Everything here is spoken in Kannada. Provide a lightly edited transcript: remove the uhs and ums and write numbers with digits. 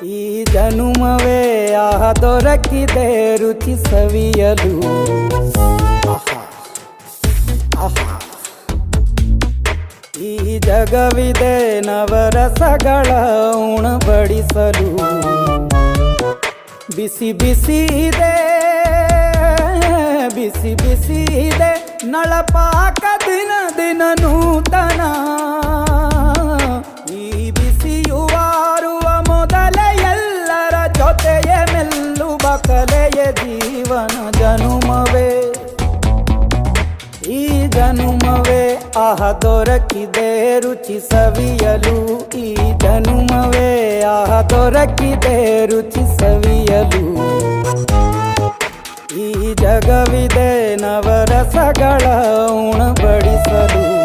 ಈ ಜನುಮವೇ ಆಹ ದೊರಕಿದೆ ರುಚಿ ಸವಿಯಲು. ಆಹಾ ಆಹಾ. ಈ ಜಗವಿದೆ ನವರಸಗಳ ಉಣಬಡಿಸಲು. ಬಿಸಿ ಬಿಸಿ ಇದೆ ಬಿಸಿ ಬಿಸಿ ಇದೆ ನಳಪಾಕ ದಿನ ದಿನ ನೂತನ. ಈ ಬಿಸಿಯುವಾರುವ ಮೊದಲೇ ಎಲ್ಲರ ಜೊತೆಯೇ ಮೆಲ್ಲುವ ಕಲೆಯ ಜೀವನ ಜನುಮವೇ. ಈ ಜನುಮವೇ ಆಹ ದೊರಕಿದೆ ರುಚಿ ಸವಿಯಲು. ಈ ಜನುಮವೇ ಆಹ ದೊರಕಿದೆ ರುಚಿ ಸವಿಯಲು. ಈ ಜಗವಿದೆ ನವರಸಗಳ ಉಣಬಡಿಸಲು.